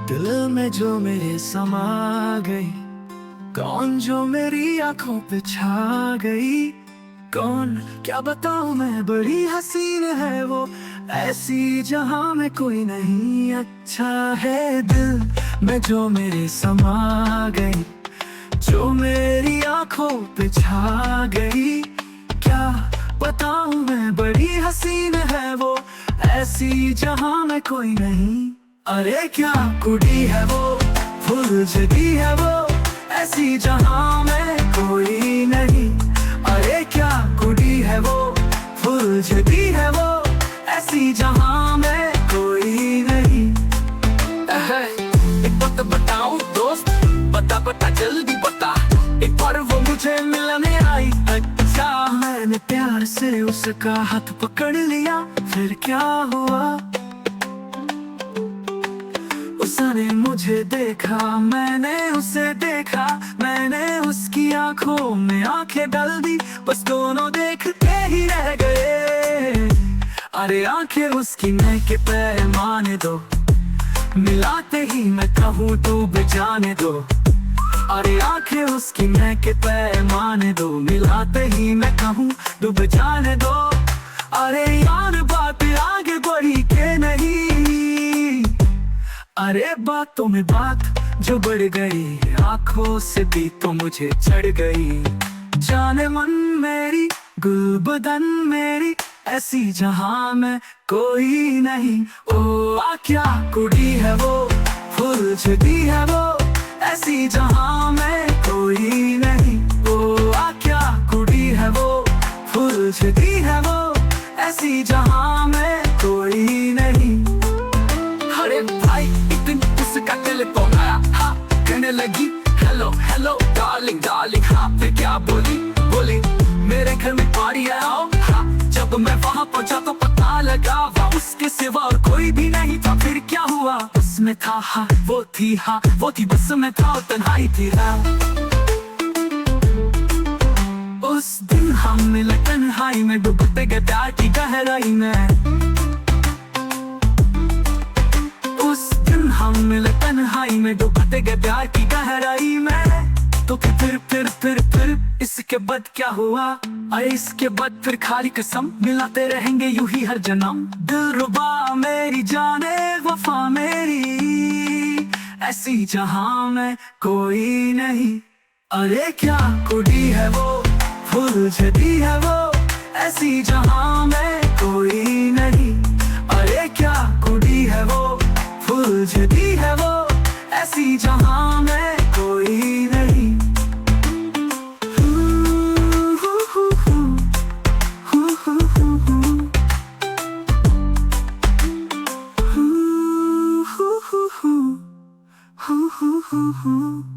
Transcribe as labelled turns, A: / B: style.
A: दिल में जो मेरे समा गई, कौन जो मेरी आंखों पे छा गई। कौन क्या बताऊं मैं, बड़ी हसीन है वो, ऐसी जहां में कोई नहीं। अच्छा है दिल में जो मेरे समा गई, जो मेरी आंखों पे छा गई। क्या बताऊं मैं, बड़ी हसीन है वो, ऐसी जहां में कोई नहीं। अरे क्या कुड़ी है वो, फुलझड़ी है वो, ऐसी जहां में कोई नहीं। अरे क्या कुड़ी है वो, फुलझड़ी है वो, ऐसी जहां में कोई नहीं। एक बात बताऊं दोस्त, बता जल्दी बता, एक बार वो मुझे मिलने आई। अच्छा मैंने प्यार से उसका हाथ पकड़ लिया, फिर क्या हुआ। उसने मुझे देखा, मैंने उसे देखा, मैंने उसकी आंखों में आंखें डाल दी, बस दोनों देखते ही रह गए। अरे आंखें उसकी मैं के पैमाने दो, मिलाते ही मैं कहूँ तो बेजाने दो। अरे आंखें उसकी मैं के पैमाने दो, मिलाते ही मैं कहूँ तो बेजाने दो। अरे यार बात आगे बढ़ी के नहीं, अरे बातों में बात जो बढ़ गई, आंखों से भी तो मुझे चढ़ गई। जाने मन मेरी, गुलबदन मेरी, ऐसी जहां में कोई नहीं। ओ आ क्या कुड़ी है वो, फुलझड़ी है वो, ऐसी जहां में कोई नहीं। ओ आ क्या कुड़ी है वो, फुलझड़ी है वो, ऐसी जहां में कोई नहीं। अरे भाई एक दिन उसका टेलीफोन आया, हाँ कहने लगी हेलो हेलो डार्लिंग डार्लिंग। हाँ फिर क्या बोली, मेरे घर में पार्टी है आओ। हाँ जब मैं वहाँ पहुँचा तो पता लगा वहाँ उसके सिवा और कोई भी नहीं था। फिर क्या हुआ, उसमें था हाँ वो थी, हाँ वो थी, बस में था और तन्हाई थी। हाँ उस दिन हम मिले तन्हाई में, डूबते गए प्यार की गहराई में। उस दिन हम मिले तन्हाई में, डूबते गए प्यार की गहराई में। तो फिर इसके बाद क्या हुआ, अरे इसके बाद फिर खाली कसम, मिलाते रहेंगे यूं ही हर जन्म। दिलरुबा मेरी जाने वफा मेरी, ऐसी जहां में कोई नहीं। अरे क्या कुड़ी है वो, फुलझड़ी है वो, ऐसी जहां में कोई नहीं। अरे क्या कुड़ी है वो, फुलझड़ी है वो, ऐसी जहां में कोई नहीं। Hoo hoo hoo